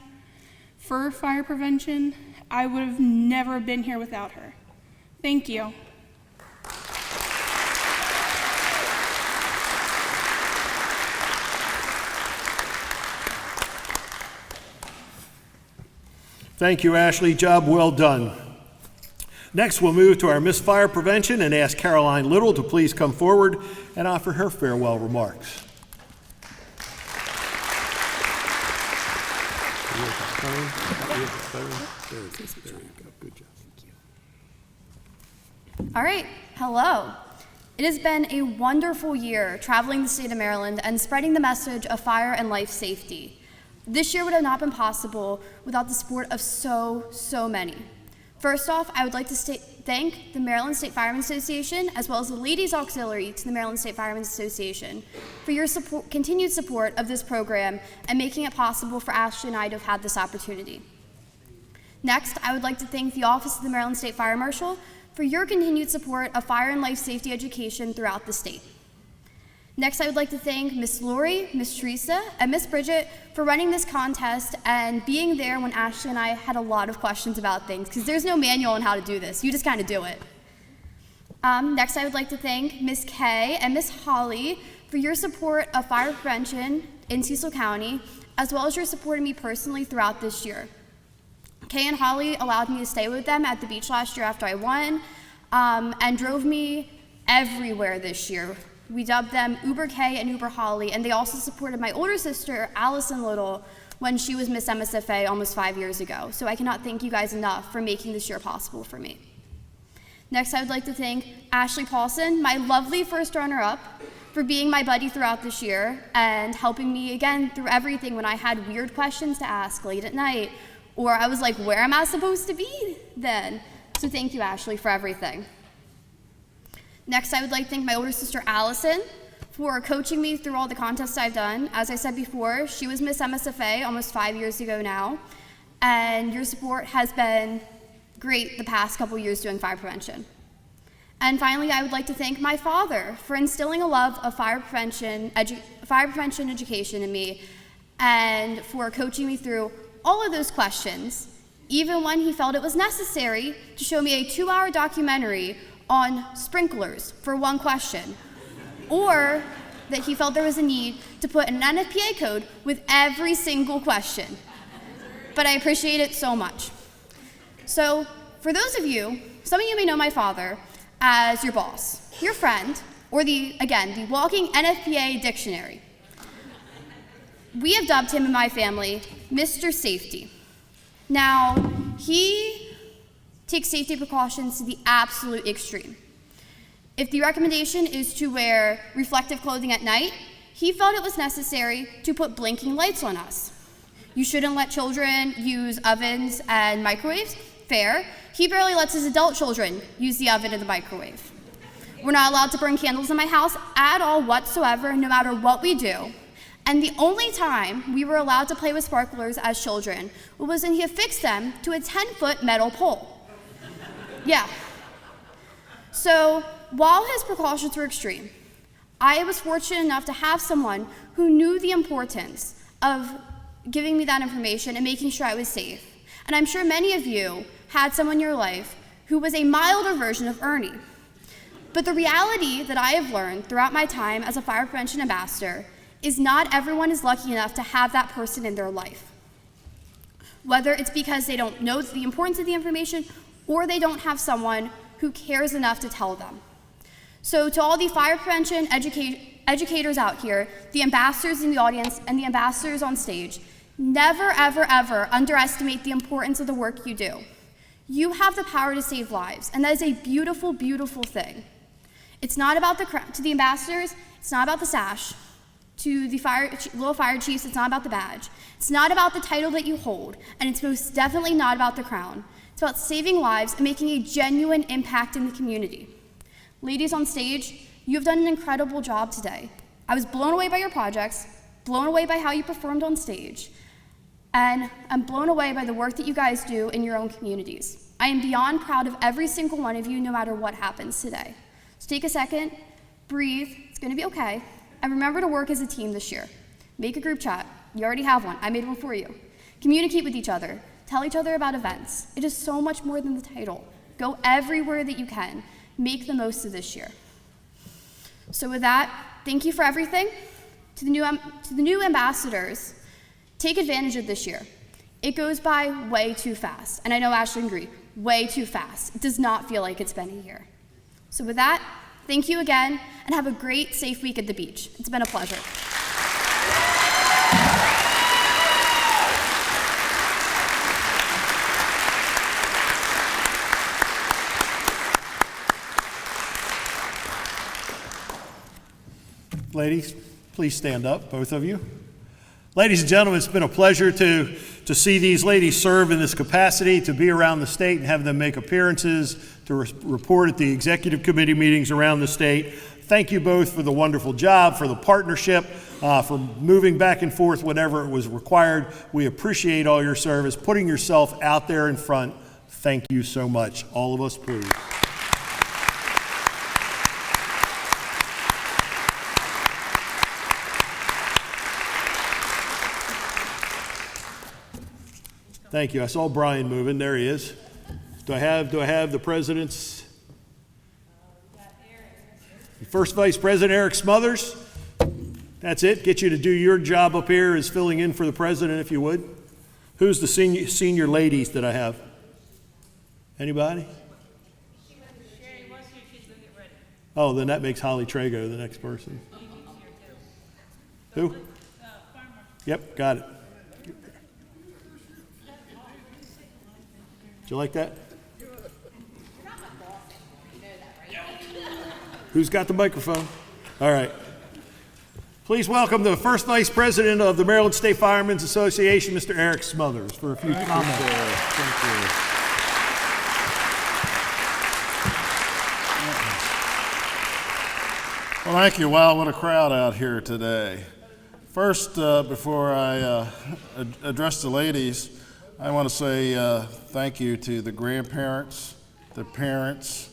H: for fire prevention. I would have never been here without her. Thank you.
B: Thank you, Ashley. Job well done. Next, we'll move to our Miss Fire Prevention and ask Caroline Little to please come forward and offer her farewell remarks.
I: All right, hello. It has been a wonderful year traveling the state of Maryland and spreading the message of fire and life safety. This year would have not been possible without the support of so many. First off, I would like to thank the Maryland State Firemen Association, as well as the Ladies Auxiliary to the Maryland State Firemen Association, for your continued support of this program and making it possible for Ashley and I to have had this opportunity. Next, I would like to thank the Office of the Maryland State Fire Marshal for your continued support of fire and life safety education throughout the state. Next, I would like to thank Miss Lori, Miss Teresa, and Miss Bridget for running this contest and being there when Ashley and I had a lot of questions about things, because there's no manual on how to do this. You just kind of do it. Next, I would like to thank Miss Kay and Miss Holly for your support of fire prevention in Cecil County, as well as your support of me personally throughout this year. Kay and Holly allowed me to stay with them at the beach last year after I won, and drove me everywhere this year. We dubbed them Uber Kay and Uber Holly, and they also supported my older sister, Allison Little, when she was Miss MSFA almost 5 years ago. So I cannot thank you guys enough for making this year possible for me. Next, I would like to thank Ashley Paulson, my lovely first runner-up, for being my buddy throughout this year and helping me again through everything when I had weird questions to ask late at night, or I was like, where am I supposed to be then? So thank you, Ashley, for everything. Next, I would like to thank my older sister, Allison, for coaching me through all the contests I've done. As I said before, she was Miss MSFA almost 5 years ago now, and your support has been great the past couple years doing fire prevention. And finally, I would like to thank my father for instilling a love of fire prevention education in me, and for coaching me through all of those questions, even when he felt it was necessary to show me a 2-hour documentary on sprinklers for one question, or that he felt there was a need to put an NFPA code with every single question. But I appreciate it so much. So for those of you, some of you may know my father as your boss, your friend, or the walking NFPA dictionary. We have dubbed him in my family Mr. Safety. Now, he takes safety precautions to the absolute extreme. If the recommendation is to wear reflective clothing at night, he felt it was necessary to put blinking lights on us. You shouldn't let children use ovens and microwaves. Fair. He barely lets his adult children use the oven and the microwave. We're not allowed to burn candles in my house at all whatsoever, no matter what we do. And the only time we were allowed to play with sparklers as children was when he affixed them to a 10-foot metal pole. Yeah. So while his precautions were extreme, I was fortunate enough to have someone who knew the importance of giving me that information and making sure I was safe. And I'm sure many of you had someone in your life who was a milder version of Ernie. But the reality that I have learned throughout my time as a fire prevention ambassador is not everyone is lucky enough to have that person in their life. Whether it's because they don't know the importance of the information or they don't have someone who cares enough to tell them. So to all the fire prevention educators out here, the ambassadors in the audience, and the ambassadors on stage, never, ever, ever underestimate the importance of the work you do. You have the power to save lives, and that is a beautiful, beautiful thing. It's not about to the ambassadors, it's not about the sash. To the little fire chiefs, it's not about the badge. It's not about the title that you hold, and it's most definitely not about the crown. It's about saving lives and making a genuine impact in the community. Ladies on stage, you have done an incredible job today. I was blown away by your projects, blown away by how you performed on stage, and I'm blown away by the work that you guys do in your own communities. I am beyond proud of every single one of you, no matter what happens today. So take a second, breathe, it's gonna be okay, and remember to work as a team this year. Make a group chat. You already have one. I made one for you. Communicate with each other. Tell each other about events. It is so much more than the title. Go everywhere that you can. Make the most of this year. So with that, thank you for everything. To the new ambassadors, take advantage of this year. It goes by way too fast. And I know Ashley agree, way too fast. It does not feel like it's been a year. So with that, thank you again, and have a great, safe week at the beach. It's been a pleasure.
B: Ladies, please stand up, both of you. Ladies and gentlemen, it's been a pleasure to see these ladies serve in this capacity, to be around the state and have them make appearances, to report at the executive committee meetings around the state. Thank you both for the wonderful job, for the partnership, for moving back and forth whenever it was required. We appreciate all your service, putting yourself out there in front. Thank you so much. All of us, please. Thank you. I saw Brian moving. There he is. Do I have the president's? First Vice President Eric Smothers. That's it. Get you to do your job up here as filling in for the president, if you would. Who's the senior ladies that I have? Anybody? Oh, then that makes Holly Trago the next person. Who? Yep, got it. You like that? Who's got the microphone? All right. Please welcome the first Vice President of the Maryland State Firemen's Association, Mr. Eric Smothers, for a few comments.
J: Thank you. Well, thank you. Wow, what a crowd out here today. First, before I address the ladies, I want to say thank you to the grandparents, the parents,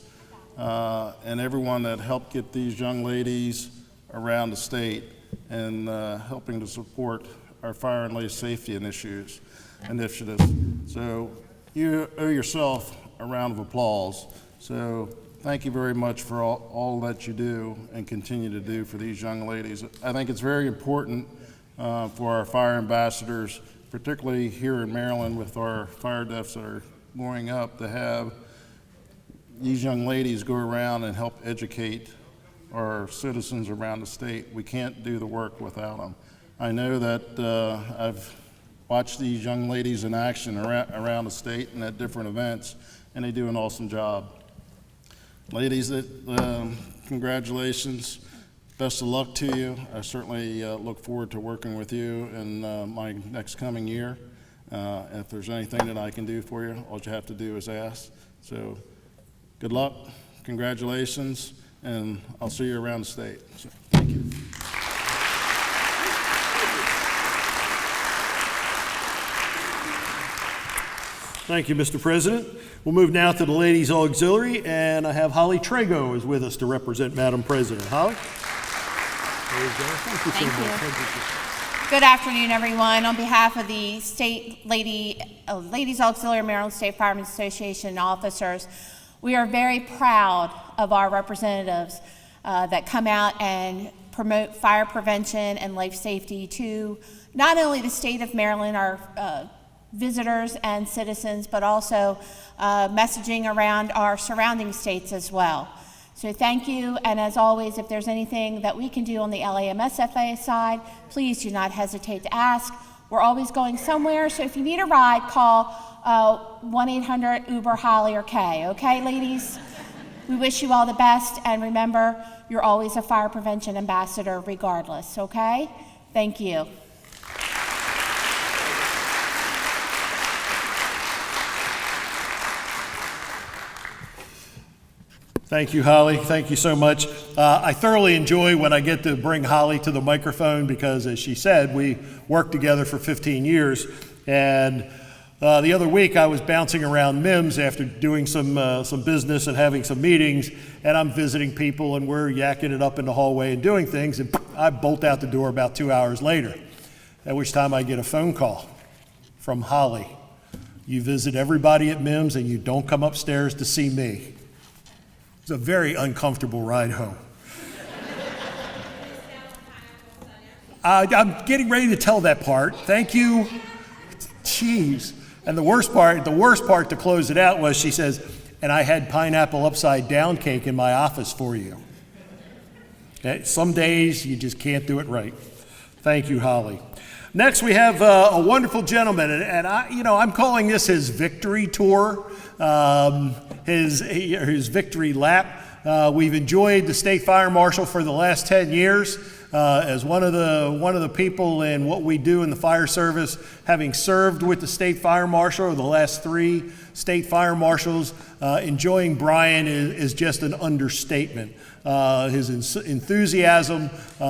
J: and everyone that helped get these young ladies around the state and helping to support our fire and life safety initiatives. So you owe yourself a round of applause. So thank you very much for all that you do and continue to do for these young ladies. I think it's very important for our fire ambassadors, particularly here in Maryland with our fire deaths that are going up, to have these young ladies go around and help educate our citizens around the state. We can't do the work without them. I know that I've watched these young ladies in action around the state and at different events, and they do an awesome job. Ladies, congratulations. Best of luck to you. I certainly look forward to working with you in my next coming year. If there's anything that I can do for you, all you have to do is ask. So good luck, congratulations, and I'll see you around the state. So, thank you.
B: Thank you, Mr. President. We'll move now to the Ladies Auxiliary, and I have Holly Trago is with us to represent Madam President. Holly? There you go. Thank you so much. Thank you.
K: Good afternoon, everyone. On behalf of the Ladies Auxiliary Maryland State Firemen's Association officers, we are very proud of our representatives that come out and promote fire prevention and life safety to not only the state of Maryland, our visitors and citizens, but also messaging around our surrounding states as well. So thank you, and as always, if there's anything that we can do on the LA MSFA side, please do not hesitate to ask. We're always going somewhere, so if you need a ride, call 1-800-UBER-HOLLY or Kay, okay, ladies? We wish you all the best, and remember, you're always a fire prevention ambassador regardless, okay? Thank you.
B: Thank you, Holly. Thank you so much. I thoroughly enjoy when I get to bring Holly to the microphone because, as she said, we worked together for 15 years. And the other week, I was bouncing around MIMS after doing some business and having some meetings, and I'm visiting people, and we're yakking it up in the hallway and doing things, and I bolt out the door about 2 hours later, at which time I get a phone call from Holly. You visit everybody at MIMS, and you don't come upstairs to see me. It's a very uncomfortable ride home. I'm getting ready to tell that part. Thank you. Jeez. And the worst part to close it out was she says, and I had pineapple upside down cake in my office for you. Okay? Some days you just can't do it right. Thank you, Holly. Next, we have a wonderful gentleman, and I'm calling this his victory tour, his victory lap. We've enjoyed the State Fire Marshal for the last 10 years. As one of the people in what we do in the fire service, having served with the State Fire Marshal or the last 3 State Fire Marshals, enjoying Brian is just an understatement. His enthusiasm,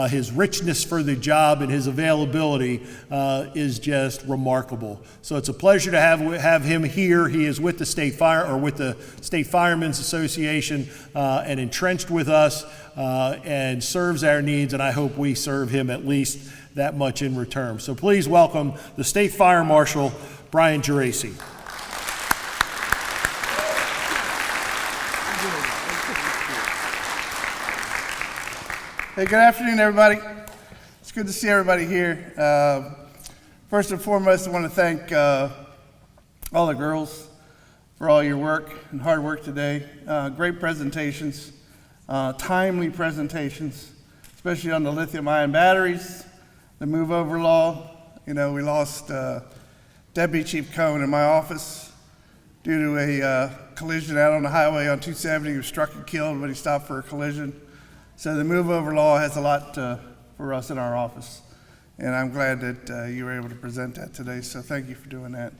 B: his richness for the job, and his availability is just remarkable. So it's a pleasure to have him here. He is with the State Firemen's Association and entrenched with us and serves our needs, and I hope we serve him at least that much in return. So please welcome the State Fire Marshal, Brian Geraci.
L: Hey, good afternoon, everybody. It's good to see everybody here. First and foremost, I want to thank all the girls for all your work and hard work today. Great presentations, timely presentations, especially on the lithium-ion batteries, the move-over law. We lost Deputy Chief Cohen in my office due to a collision out on the highway on 270. He was struck and killed when he stopped for a collision. So the move-over law has a lot for us in our office, and I'm glad that you were able to present that today, so thank you for doing that.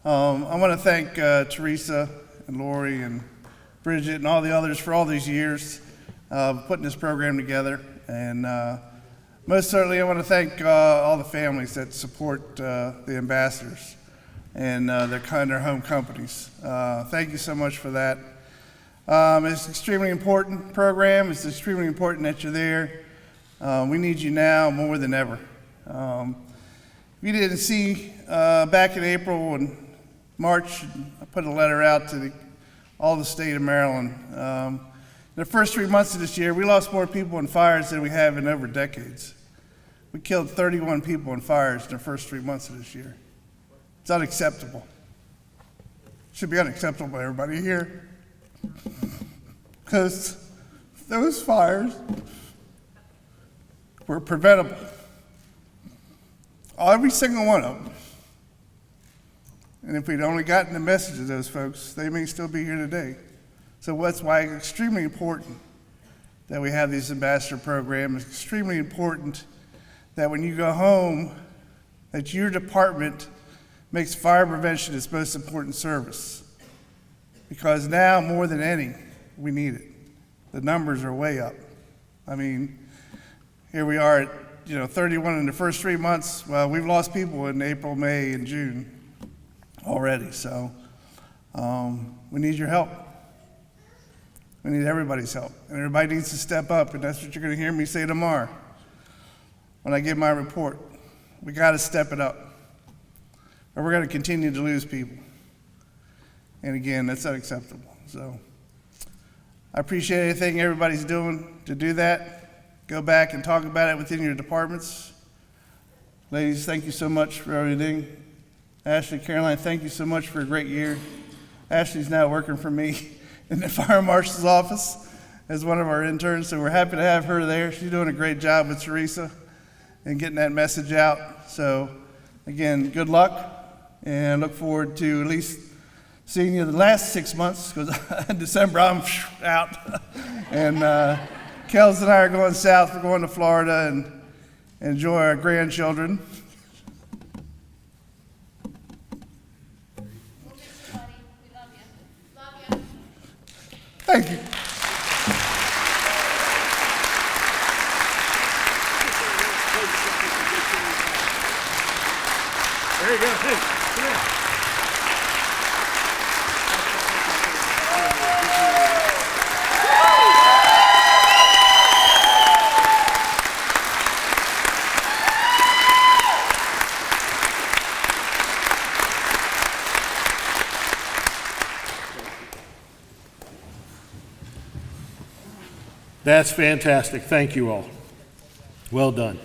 L: I want to thank Teresa and Lori and Bridget and all the others for all these years putting this program together, and most certainly I want to thank all the families that support the ambassadors and their home companies. Thank you so much for that. It's an extremely important program. It's extremely important that you're there. We need you now more than ever. If you didn't see, back in April and March, I put a letter out to all the state of Maryland. In the first 3 months of this year, we lost more people in fires than we have in over decades. We killed 31 people in fires in the first 3 months of this year. It's unacceptable. It should be unacceptable by everybody here. Because those fires were preventable. Every single one of them. And if we'd only gotten the message of those folks, they may still be here today. So that's why it's extremely important that we have this ambassador program. It's extremely important that when you go home, that your department makes fire prevention its most important service. Because now, more than any, we need it. The numbers are way up. I mean, here we are at 31 in the first 3 months. Well, we've lost people in April, May, and June already. So we need your help. We need everybody's help. And everybody needs to step up, and that's what you're going to hear me say tomorrow when I give my report. We got to step it up, or we're going to continue to lose people. And again, that's unacceptable. So I appreciate anything everybody's doing to do that. Go back and talk about it within your departments. Ladies, thank you so much for everything. Ashley, Caroline, thank you so much for a great year. Ashley's now working for me in the fire marshal's office as one of our interns, so we're happy to have her there. She's doing a great job with Teresa and getting that message out. So again, good luck, and I look forward to at least seeing you the last 6 months, because in December I'm out. And Kels and I are going south. We're going to Florida and enjoy our grandchildren. Thank you.
B: There you go. Hey, come here. That's fantastic. Thank you all. Well done.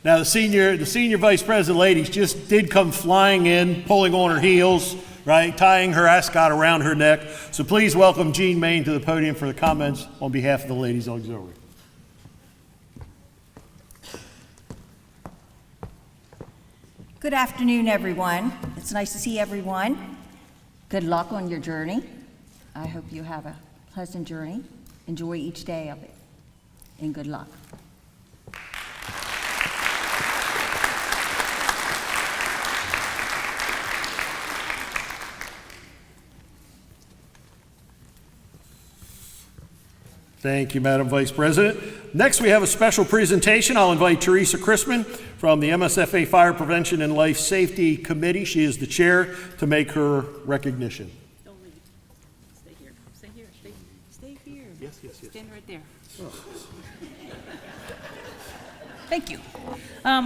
B: Now the senior vice president ladies just did come flying in, pulling on her heels, right, tying her ascot around her neck. So please welcome Jean Main to the podium for the comments on behalf of the ladies auxiliary.
M: Good afternoon, everyone. It's nice to see everyone. Good luck on your journey. I hope you have a pleasant journey. Enjoy each day of it, and good luck.
B: Thank you, Madam Vice President. Next, we have a special presentation. I'll invite Teresa Chrisman from the MSFA Fire Prevention and Life Safety Committee. She is the chair to make her recognition.
N: Don't leave. Stay here. Stay here. Stay here.
B: Yes.
N: Stand right there.
B: Oh.
N: Thank you.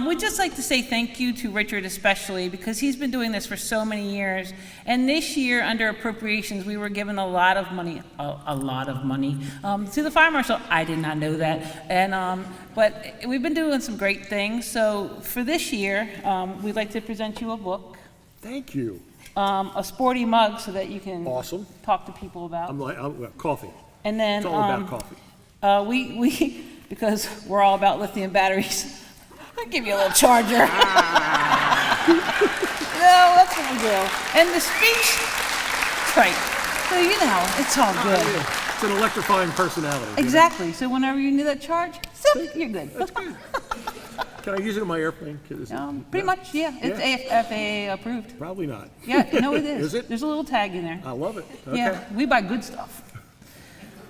N: We'd just like to say thank you to Richard especially because he's been doing this for so many years. And this year under appropriations, we were given a lot of money to the fire marshal. I did not know that. And but we've been doing some great things. So for this year, we'd like to present you a book.
B: Thank you.
N: A sporty mug so that you can talk to people about.
B: I'm coffee.
N: And then
B: it's all about coffee.
N: We because we're all about lithium batteries. I'll give you a little charger. No, that's what we do. And the speech, right. So you know, it's all good.
B: Yeah. It's an electrifying personality.
N: Exactly. So whenever you need that charge, zip, you're good.
B: That's good. Can I use it on my airplane?
N: Pretty much, yeah. It's FAA approved.
B: Probably not.
N: Yeah, no, it is.
B: Is it?
N: There's a little tag in there.
B: I love it. Okay.
N: Yeah, we buy good stuff.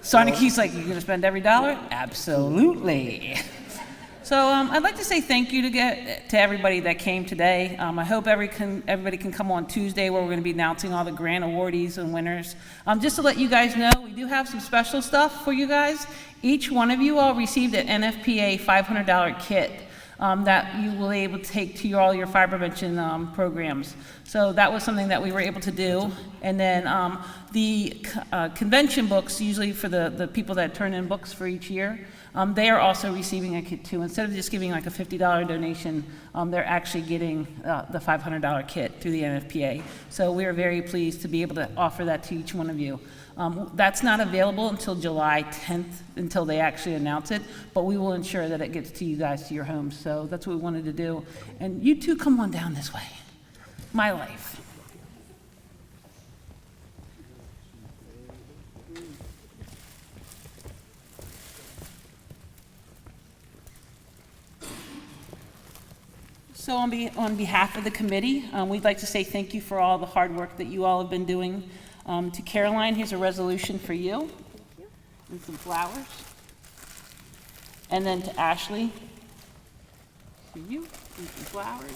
N: Sonic He's like, you're gonna spend every dollar? Absolutely. So I'd like to say thank you to everybody that came today. I hope everybody can come on Tuesday where we're going to be announcing all the grant awardees and winners. Just to let you guys know, we do have some special stuff for you guys. Each one of you all received an NFPA $500 kit that you will be able to take to all your fire prevention programs. So that was something that we were able to do. And then the convention books, usually for the people that turn in books for each year, they are also receiving a kit too. Instead of just giving like a $50 donation, they're actually getting the $500 kit through the NFPA. So we are very pleased to be able to offer that to each one of you. That's not available until July 10th, until they actually announce it, but we will ensure that it gets to you guys, to your homes. So that's what we wanted to do. And you two come on down this way. My life. So on behalf of the committee, we'd like to say thank you for all the hard work that you all have been doing. To Caroline, here's a resolution for you. And some flowers. And then to Ashley, for you, and some flowers.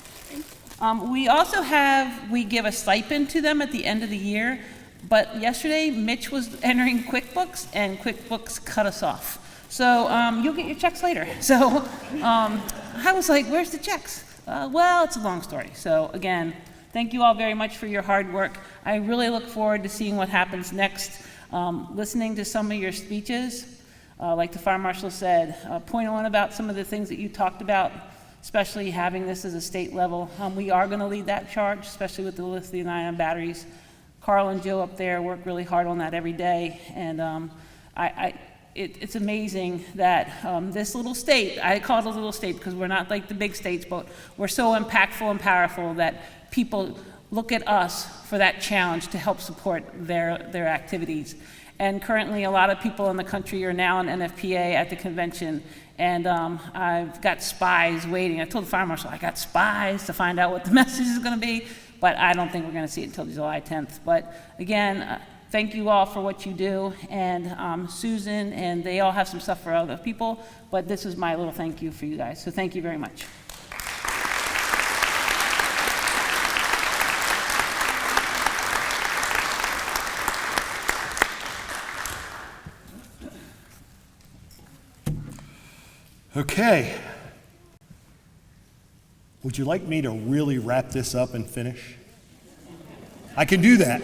N: We give a stipend to them at the end of the year, but yesterday Mitch was entering QuickBooks and QuickBooks cut us off. So you'll get your checks later. So I was like, where's the checks? Well, it's a long story. So again, thank you all very much for your hard work. I really look forward to seeing what happens next. Listening to some of your speeches, like the fire marshal said, point on about some of the things that you talked about, especially having this as a state level. We are going to lead that charge, especially with the lithium-ion batteries. Carl and Joe up there work really hard on that every day, and it's amazing that this little state, I call it a little state because we're not like the big states, but we're so impactful and powerful that people look at us for that challenge to help support their activities. And currently a lot of people in the country are now in NFPA at the convention, and I've got spies waiting. I told the fire marshal I got spies to find out what the message is going to be, but I don't think we're going to see it until July 10th. But again, thank you all for what you do, and Susan, and they all have some stuff for other people, but this is my little thank you for you guys. So thank you very much.
B: Okay. Would you like me to really wrap this up and finish? I can do that.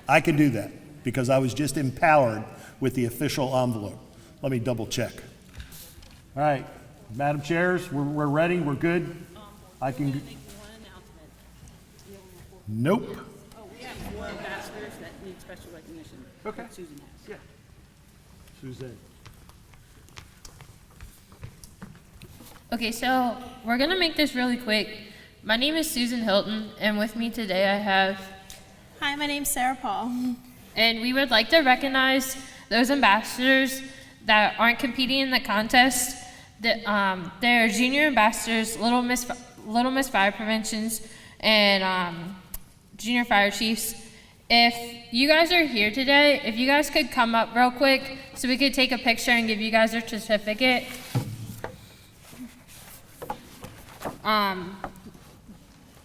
B: I can do that because I was just empowered with the official envelope. Let me double check. All right, Madam Chairs, we're ready. We're good. I can. Nope.
N: Oh, we have 4 ambassadors that need special recognition.
B: Okay.
N: Susan has.
B: Yeah. Suzanne.
O: Okay, so we're gonna make this really quick. My name is Susan Hilton, and with me today I have.
P: Hi, my name's Sarah Paul.
O: And we would like to recognize those ambassadors that aren't competing in the contest. They're junior ambassadors, Little Miss Fire Preventions, and junior fire chiefs. If you guys are here today, if you guys could come up real quick so we could take a picture and give you guys your certificate.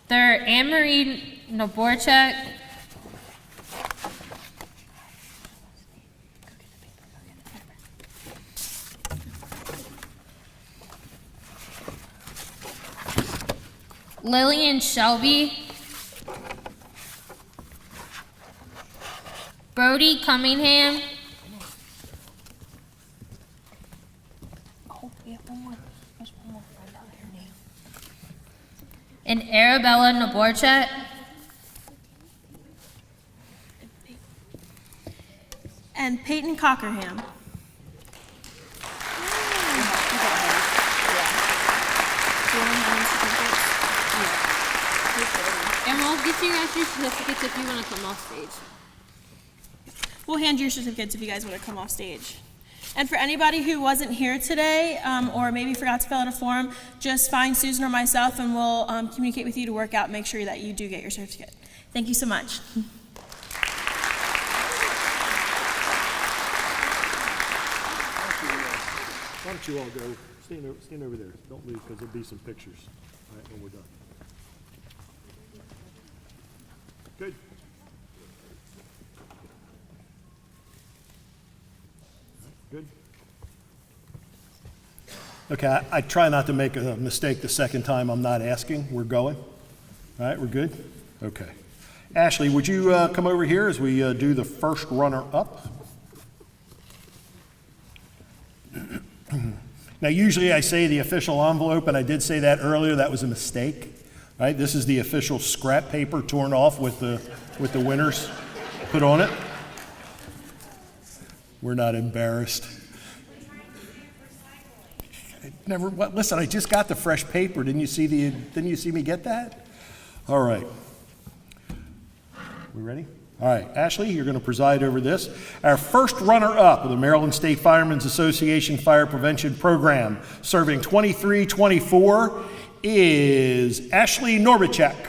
O: They're Anne-Marie Noborchek, Lillian Shelby, Brody Cunningham, and Arabella Noborchek.
P: And Peyton Cockerham.
O: And we'll get you guys your certificates if you want to come off stage.
P: We'll hand you your certificates if you guys want to come off stage. And for anybody who wasn't here today or maybe forgot to fill out a form, just find Susan or myself and we'll communicate with you to work out, make sure that you do get your certificate. Thank you so much.
B: Why don't you all go, stand over there. Don't leave because there'll be some pictures. All right, when we're done. Good. Good. Okay, I try not to make a mistake the second time I'm not asking. We're going. All right, we're good? Okay. Ashley, would you come over here as we do the first runner-up? Now, usually I say the official envelope, and I did say that earlier. That was a mistake. Right? This is the official scrap paper torn off with the winners put on it. We're not embarrassed. Listen, I just got the fresh paper. Didn't you see me get that? All right. We ready? All right, Ashley, you're going to preside over this. Our first runner-up of the Maryland State Firemen's Association Fire Prevention Program, serving 23-24, is Ashley Norbachek.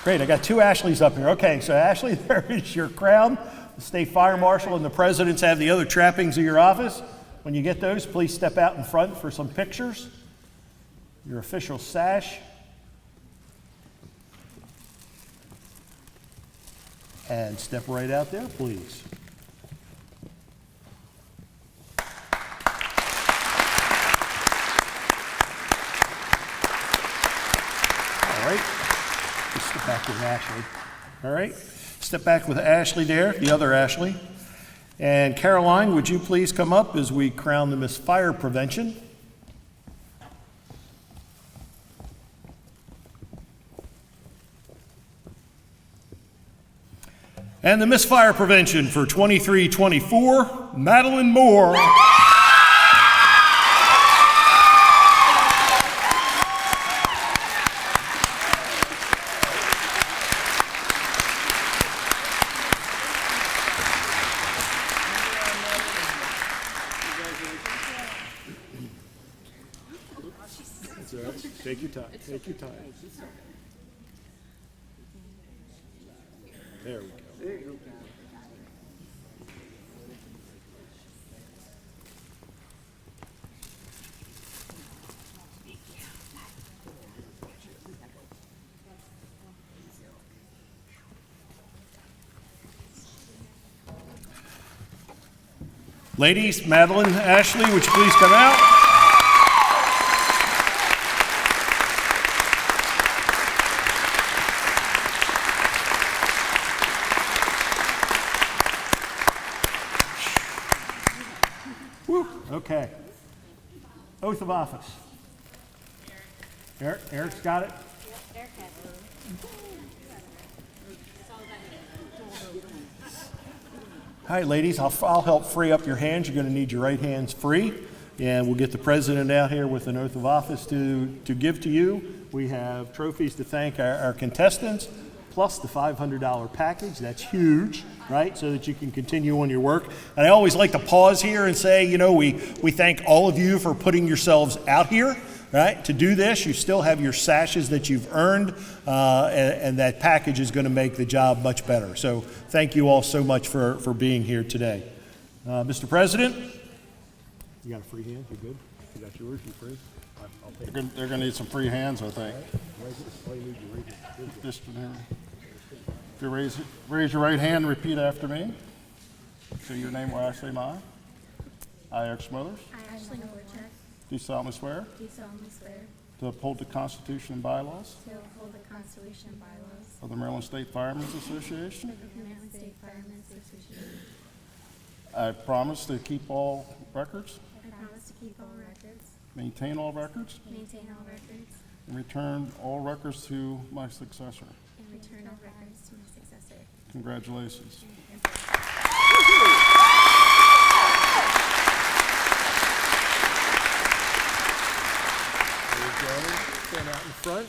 B: Great, I got 2 Ashleys up here. Okay, so Ashley, there is your crown. The State Fire Marshal and the Presidents have the other trappings of your office. When you get those, please step out in front for some pictures. Your official sash. And step right out there, please. All right. Just step back with Ashley. All right. Step back with Ashley there, the other Ashley. And Caroline, would you please come up as we crown the Miss Fire Prevention? And the Miss Fire Prevention for 23-24, Madeline Moore. Take your time. Take your time. There we go. There you go. Ladies, Madeline, Ashley, would you please come out? Woo, okay. Oath of office. Eric's got it? All right, ladies, I'll help free up your hands. You're going to need your right hands free, and we'll get the president out here with an oath of office to give to you. We have trophies to thank our contestants, plus the $500 package. That's huge, right, so that you can continue on your work. And I always like to pause here and say, you know, we thank all of you for putting yourselves out here. Right? To do this, you still have your sashes that you've earned, and that package is going to make the job much better. So thank you all so much for being here today. Mr. President, you got a free hand? You good? You got yours? You free? I'll take it.
J: They're going to need some free hands, I think. Just if you raise your right hand and repeat after me. Say your name where I say mine. I, Eric Smothers.
Q: I, Ashley Norchek.
J: Do solemnly swear.
Q: Do solemnly swear.
J: To uphold the Constitution and bylaws.
Q: To uphold the Constitution and bylaws.
J: Of the Maryland State Firemen's Association.
Q: Of the Maryland State Firemen Association.
J: I promise to keep all records.
Q: I promise to keep all records.
J: Maintain all records.
Q: Maintain all records.
J: And return all records to my successor.
Q: And return all records to my successor.
J: Congratulations.
B: Stand out in front.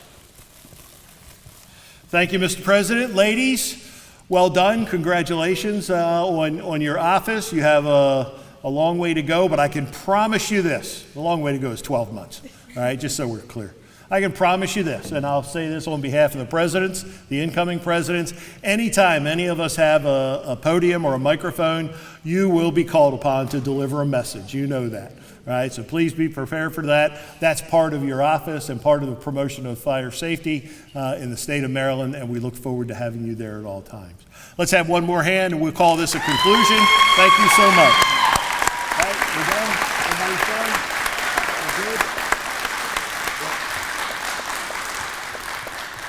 B: Thank you, Mr. President. Ladies, well done. Congratulations on your office. You have a long way to go, but I can promise you this. The long way to go is 12 months, all right, just so we're clear. I can promise you this, and I'll say this on behalf of the presidents, the incoming presidents. Anytime any of us have a podium or a microphone, you will be called upon to deliver a message. You know that. Right, so please be prepared for that. That's part of your office and part of the promotion of fire safety in the state of Maryland, and we look forward to having you there at all times. Let's have one more hand, and we'll call this a conclusion. Thank you so much. All right, we're done? Everybody's done? We're good?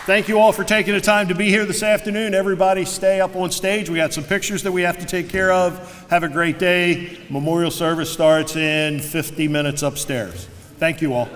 B: Thank you all for taking the time to be here this afternoon. Everybody stay up on stage. We got some pictures that we have to take care of. Have a great day. Memorial service starts in 50 minutes upstairs. Thank you all.